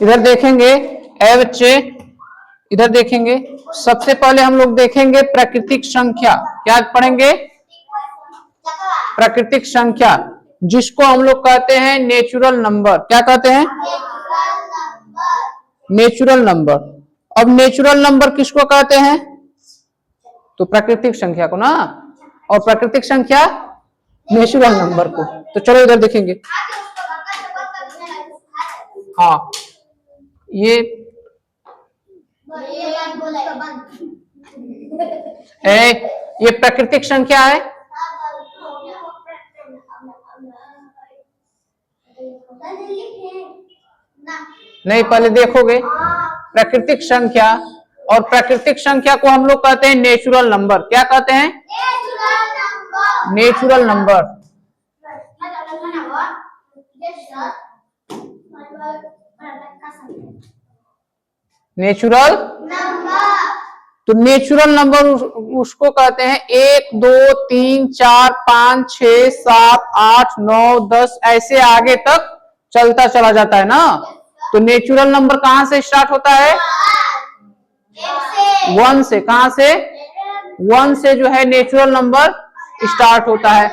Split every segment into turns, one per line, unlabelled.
इधर देखेंगे ए बच्चे, इधर देखेंगे। सबसे पहले हम लोग देखेंगे प्राकृतिक संख्या। क्या पढ़ेंगे? प्राकृतिक संख्या, जिसको हम लोग कहते हैं नेचुरल नंबर। क्या कहते हैं? Natural number. अब नेचुरल नंबर किसको कहते हैं? तो प्राकृतिक संख्या को ना, और प्राकृतिक संख्या नेचुरल नंबर को। तो चलो इधर देखेंगे। हाँ, ये प्राकृतिक संख्या है। नहीं, पहले देखोगे प्राकृतिक संख्या, और प्राकृतिक संख्या को हम लोग कहते हैं नेचुरल नंबर। क्या कहते हैं? Natural number. Natural number. तो नेचुरल नंबर उसको कहते हैं 1 2 3 4 5 6 7 8 9 10 ऐसे आगे तक चलता चला जाता है ना। तो नेचुरल नंबर कहां से स्टार्ट होता है? 1 से। कहां से? 1 से जो है नेचुरल नंबर स्टार्ट होता है।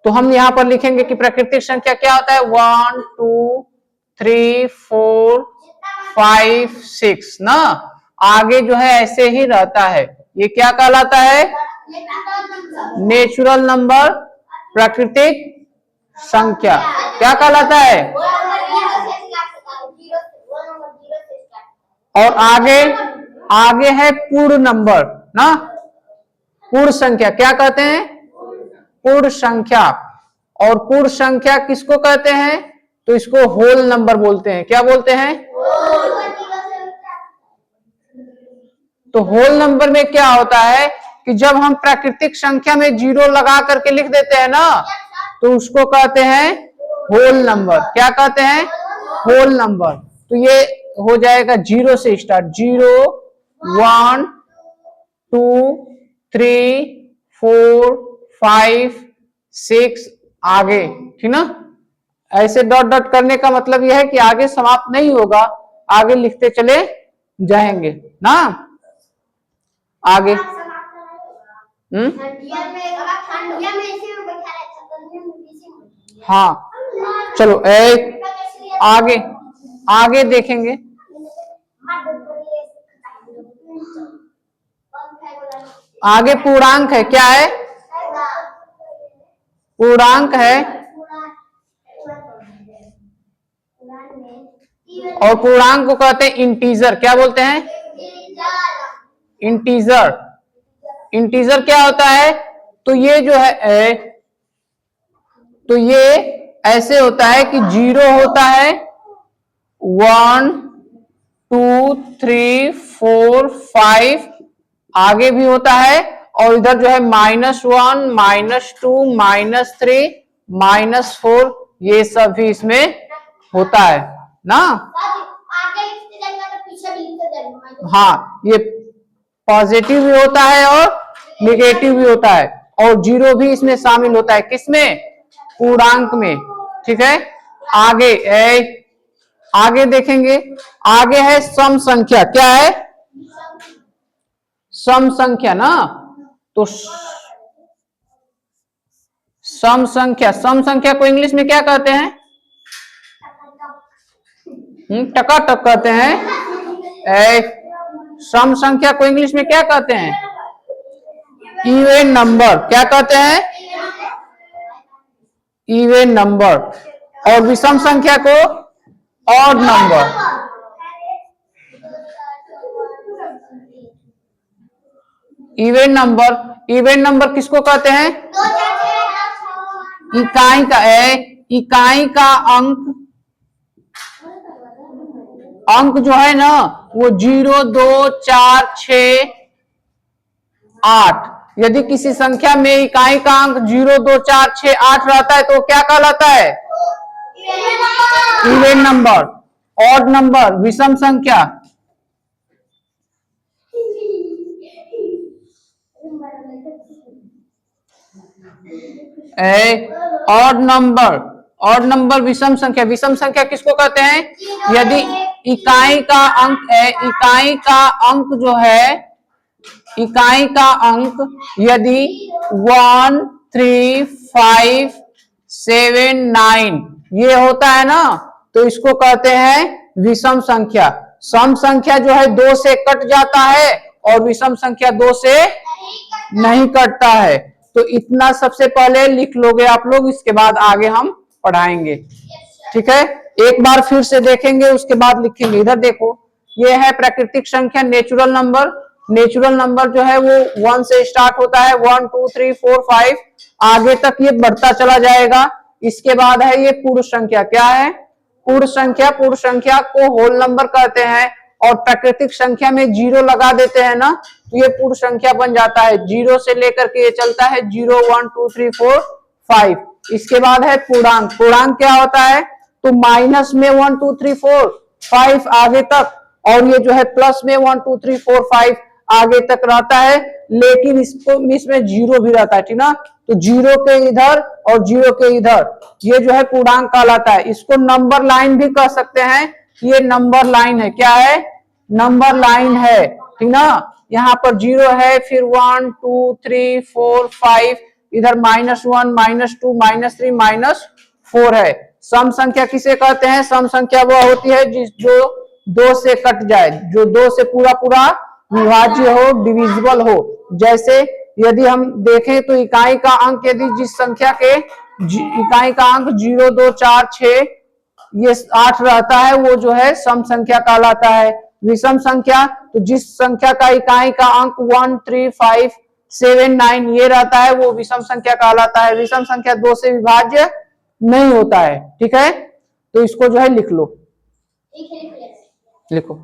तो हम यहां पर लिखेंगे कि प्राकृतिक संख्या क्या होता है? 1 2 3 4 5 6 ना। आगे जो है ऐसे ही रहता है। ये क्या कहलाता है? नेचुरल नंबर, प्राकृतिक संख्या। क्या कहलाता है? और आगे है पूर्ण नंबर ना, पूर्ण संख्या। क्या कहते हैं? पूर्ण संख्या। और पूर्ण संख्या किसको कहते हैं? तो इसको होल नंबर बोलते हैं। क्या बोलते हैं? तो होल नंबर में क्या होता है कि जब हम प्राकृतिक संख्या में 0 लगा करके लिख देते हैं ना, तो उसको कहते हैं होल नंबर। क्या कहते हैं? Whole number. तो ये हो जाएगा 0 से स्टार्ट। 0 1 2 3 4 5 6 आगे, ठीक ना। ऐसे डॉट डॉट करने का मतलब यह है कि आगे समाप्त नहीं होगा, आगे लिखते चले जाएंगे ना। आगे हाँ, चलो आगे आगे देखेंगे। आगे पूर्णांक है। क्या है? पूर्णांक है। और पूर्णांक को कहते हैं इंटीजर। क्या बोलते हैं? इंटीजर। इंटीजर क्या होता है? तो ये जो है तो ये ऐसे होता है कि 0 होता है, 1 2 3 4 5 आगे भी होता है, और इधर जो है -1 -2 -3 -4 ये सब भी इसमें होता है ना। हाँ, ये पॉजिटिव भी होता है और निगेटिव भी होता है, और 0 भी इसमें शामिल होता है। किसमें? पूर्णांक में। ठीक है। आगे देखेंगे। आगे है सम संख्या। क्या है? सम संख्या ना। तो सम संख्या को इंग्लिश में क्या कहते हैं? टकाटक कहते हैं। सम संख्या को इंग्लिश में क्या कहते हैं? Even number. क्या कहते हैं? Even number. और विषम संख्या को ऑड नंबर। इवन नंबर किसको कहते हैं? इकाई का अंक जो है ना, वो 0 2 4 6 8। यदि किसी संख्या में इकाई का अंक 0 2 4 6 8 रहता है तो क्या कहलाता है? Even number. ऑड नंबर, विषम संख्या। ऑड नंबर विषम संख्या। विषम संख्या किसको कहते हैं? यदि इकाई का अंक है, इकाई का अंक जो है, इकाई का अंक यदि 1 3 5 7 9 ये होता है ना, तो इसको कहते हैं विषम संख्या। सम संख्या जो है 2 से कट जाता है और विषम संख्या 2 से नहीं कटता है। तो इतना सबसे पहले लिख लोगे आप लोग, इसके बाद आगे हम पढ़ाएंगे। ठीक है, एक बार फिर से देखेंगे, उसके बाद लिखेंगे। इधर देखो, ये है प्राकृतिक संख्या, नेचुरल नंबर। नेचुरल नंबर जो है वो 1 से स्टार्ट होता है, 1 2 3 4 5 आगे तक ये बढ़ता चला जाएगा। इसके बाद है ये पूर्ण संख्या। क्या है? पूर्ण संख्या। पूर्ण संख्या को होल नंबर कहते हैं, और प्राकृतिक संख्या में 0 लगा देते हैं ना, तो ये पूर्ण संख्या बन जाता है। 0 से लेकर के ये चलता है 0 1 2 3 4 5। इसके बाद है पूर्णांक। पूर्णांक क्या होता है? तो माइनस में 1 2 3 4 5 आगे तक, और ये जो है प्लस में 1 2 3 4 5 आगे तक रहता है, लेकिन इसमें 0 भी रहता है। ठीक ना, तो 0 के इधर और 0 के इधर, ये जो है पूर्णांक कहलाता है। इसको नंबर लाइन भी कह सकते हैं। ये नंबर लाइन है। क्या है? नंबर लाइन है। ठीक ना, यहाँ पर 0 है, फिर 1 2 3 4 5, इधर -1 -2 -3 -4 है। सम संख्या किसे कहते हैं? सम संख्या वो होती है जो 2 से कट जाए, जो 2 से पूरा पूरा विभाज्य हो, डिविजिबल हो। जैसे यदि हम देखें तो इकाई का अंक यदि जिस संख्या के इकाई का अंक 0 2 4 6 ये 8 रहता है, वो जो है सम संख्या कहलाता है। विषम संख्या, तो जिस संख्या का इकाई का अंक 1 3 5 7 9 ये रहता है, वो विषम संख्या कहलाता है। विषम संख्या 2 से विभाज्य नहीं होता है। ठीक है, तो इसको जो है लिख लो। लिखो।